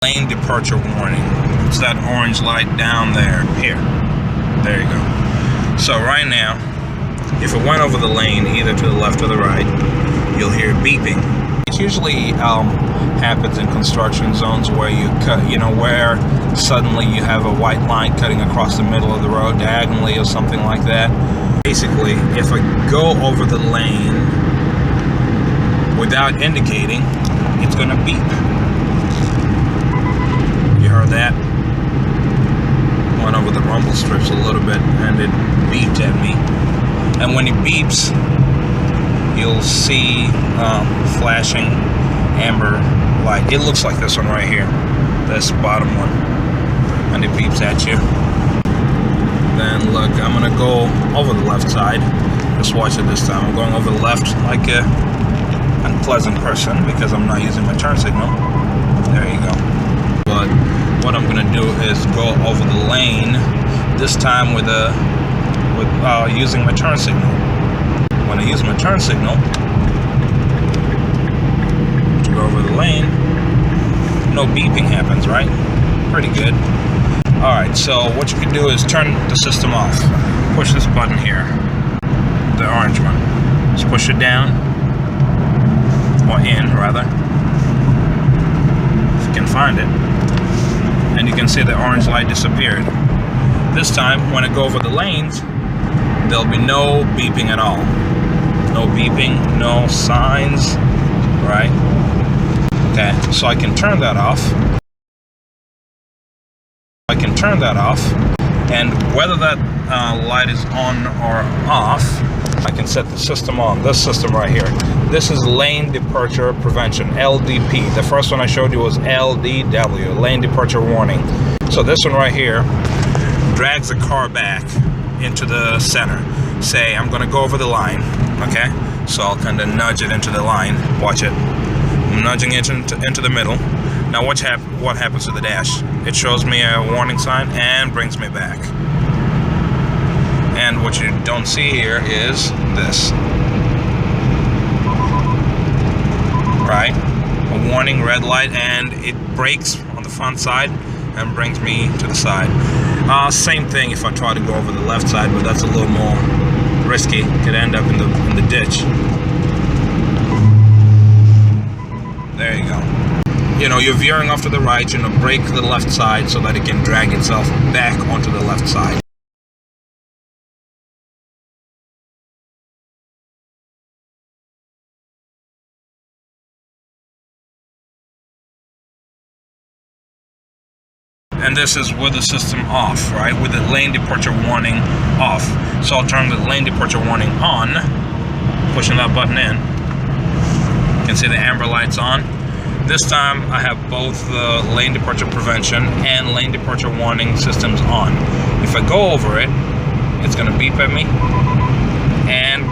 Lane departure warning. It's that orange light down there. There you go. So right now, if it went over the lane, either to the left or the right, you'll hear beeping. It usually happens in construction zones where you cut, where suddenly you have a white line cutting across the middle of the road diagonally or something like that. Basically, if I go over the lane without indicating, it's going to beep. You heard that? Went over the rumble strips a little bit and it beeped at me. And when it beeps, you'll see flashing amber light. It looks like this one right here, this bottom one, and it beeps at you. Then look, I'm gonna go over the left side. Just watch it this time. I'm going over the left like a unpleasant person because I'm not using my turn signal. There you go. But what I'm gonna do is go over the lane, this time with using my turn signal. When I use my turn signal to go over the lane, no beeping happens, right? Pretty good. Alright, so what you can do is turn the system off. Push this button here, the orange one. Just push it down, or in rather, if you can find it. And you can see the orange light disappeared. This time, when I go over the lanes, there'll be no beeping at all. No beeping, no signs, right? Okay, so I can turn that off. And whether that light is on or off, I can set the system on. This system right here. This is lane departure prevention, LDP. The first one I showed you was LDW, lane departure warning. So this one right here drags the car back into the center. Say I'm going to go over the line, okay? So I'll kind of nudge it into the line. Watch it. I'm nudging it into the middle. Now what happens to the dash? It shows me a warning sign and brings me back. And what you don't see here is this. Right? A warning red light, and it brakes on the front side and brings me to the side. Same thing if I try to go over the left side, but that's a little more risky. Could end up in the ditch. There you go. You're veering off to the right, brake the left side so that it can drag itself back onto the left side. And this is with the system off, right? With the lane departure warning off. So I'll turn the lane departure warning on, pushing that button in. You can see the amber lights on. This time I have both the lane departure prevention and lane departure warning systems on. If I go over it, it's going to beep at me and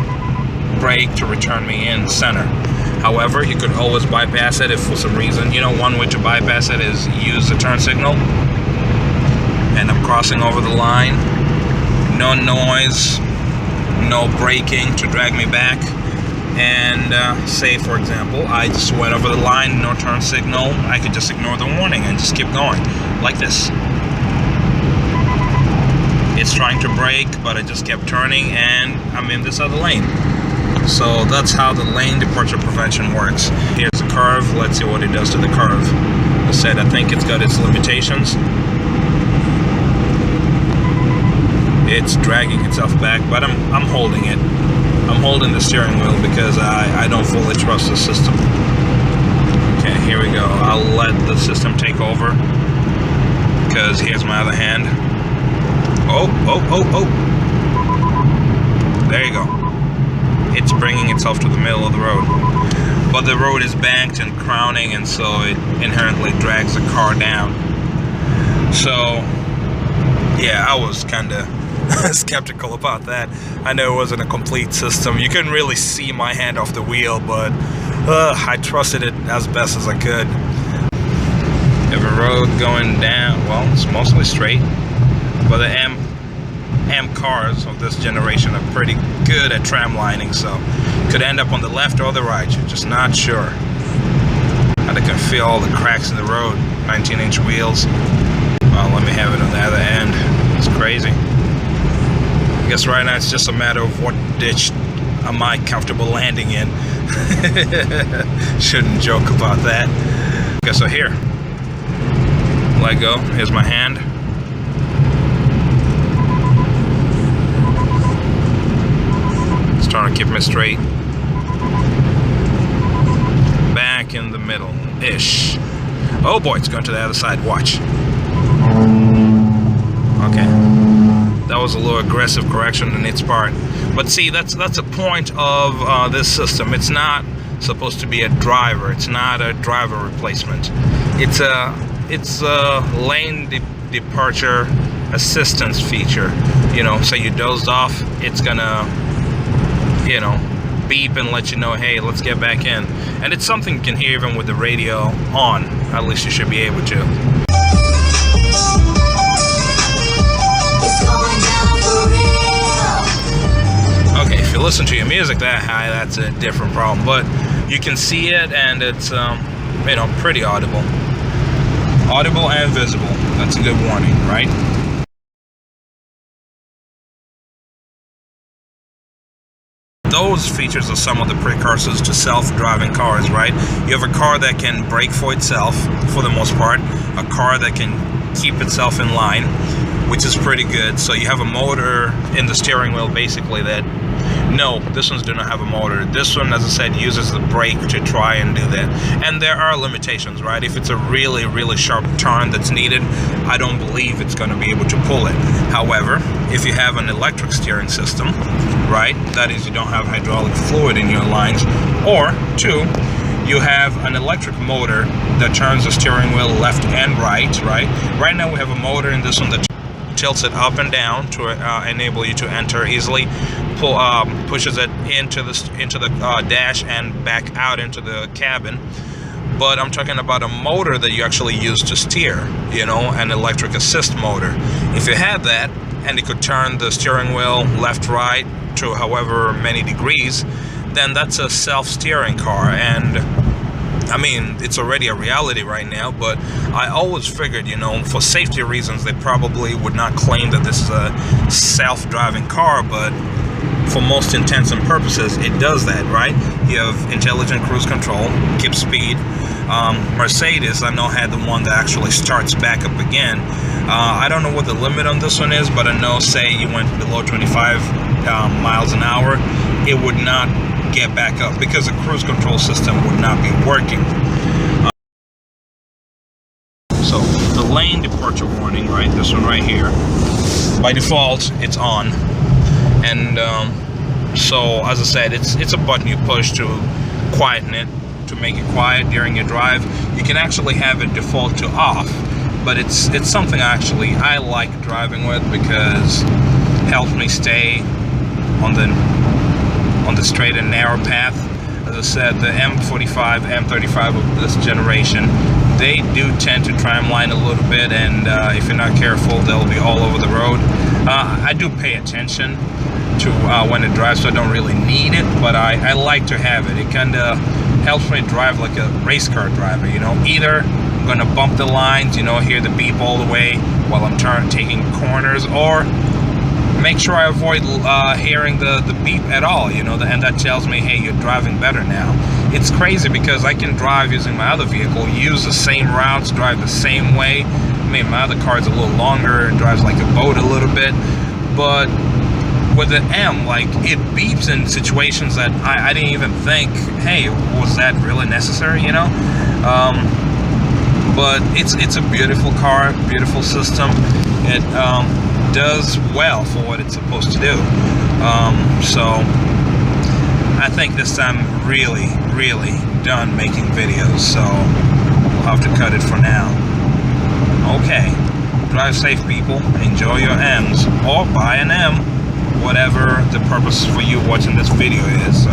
brake to return me in center. However, you could always bypass it if for some reason, one way to bypass it is use the turn signal. And I'm crossing over the line. No noise, no braking to drag me back. And say, for example, I just went over the line, no turn signal. I could just ignore the warning and just keep going, like this. It's trying to brake, but I just kept turning, and I'm in this other lane. So that's how the lane departure prevention works. Here's the curve. Let's see what it does to the curve. As I said, I think it's got its limitations. It's dragging itself back, but I'm holding it. I'm holding the steering wheel because I don't fully trust the system. Okay, here we go. I'll let the system take over because here's my other hand. Oh. There you go. It's bringing itself to the middle of the road. But the road is banked and crowning, and so it inherently drags the car down. So, yeah, I was kind of skeptical about that. I know it wasn't a complete system. You couldn't really see my hand off the wheel, but I trusted it as best as I could. You have a road going down, well, it's mostly straight, but the M cars of this generation are pretty good at tram lining, so could end up on the left or the right. You're just not sure. And I can feel all the cracks in the road. 19-inch wheels. Let me have it on the other end. It's crazy. I guess right now it's just a matter of what ditch am I comfortable landing in. Shouldn't joke about that. Okay, so here, let go. Here's my hand. It's trying to keep me straight. Back in the middle-ish. Oh boy, it's going to the other side. Watch. Okay. That was a little aggressive correction on its part. But see, that's a point of this system. It's not supposed to be a driver. It's not a driver replacement. It's a lane departure assistance feature. You know, say you dozed off, it's gonna, you know, beep and let you know, hey, let's get back in. And it's something you can hear even with the radio on. At least you should be able to. Okay, if you listen to your music that high, that's a different problem. But you can see it, and it's you know, pretty audible. Audible and visible. That's a good warning, right? Those features are some of the precursors to self-driving cars, right? You have a car that can brake for itself, for the most part. A car that can keep itself in line, which is pretty good. So you have a motor in the steering wheel, basically, that... No, this one's do not have a motor. This one, as I said, uses the brake to try and do that. And there are limitations, right? If it's a really, really sharp turn that's needed, I don't believe it's going to be able to pull it. However, if you have an electric steering system, right, that is, you don't have hydraulic fluid in your lines, or two, you have an electric motor that turns the steering wheel left and right, right? Right now we have a motor in this one that tilts it up and down to enable you to enter easily, pushes it into the dash and back out into the cabin. But I'm talking about a motor that you actually use to steer, you know, an electric assist motor. If you had that, and it could turn the steering wheel left, right to however many degrees, then that's a self-steering car. And I mean, it's already a reality right now, but I always figured, you know, for safety reasons, they probably would not claim that this is a self-driving car, but for most intents and purposes, it does that, right? You have intelligent cruise control, keep speed. Mercedes, I know, had the one that actually starts back up again. I don't know what the limit on this one is, but I know, say you went below 25 miles an hour, it would not get back up because the cruise control system would not be working. So the lane departure warning, right, this one right here, by default it's on. And so, as I said, it's a button you push to quieten it, to make it quiet during your drive. You can actually have it default to off, but it's something I like driving with because it helps me stay on the straight and narrow path. As I said, the M45, M35 of this generation, they do tend to tramline a little bit, and if you're not careful, they'll be all over the road. I do pay attention to when it drives, so I don't really need it, but I like to have it. It kind of helps me drive like a race car driver, you know. Either I'm going to bump the lines, you know, hear the beep all the way while I'm taking corners, or make sure I avoid hearing the beep at all, you know, and that tells me, hey, you're driving better now. It's crazy because I can drive using my other vehicle, use the same routes, drive the same way. I mean, my other car is a little longer, it drives like a boat a little bit, but with the M, like, it beeps in situations that I didn't even think, hey, was that really necessary, you know? But it's a beautiful car, beautiful system. It does well for what it's supposed to do. So I think this time I'm really done making videos, so we'll have to cut it for now. Okay, drive safe, people. Enjoy your M's, or buy an M, whatever the purpose for you watching this video is. So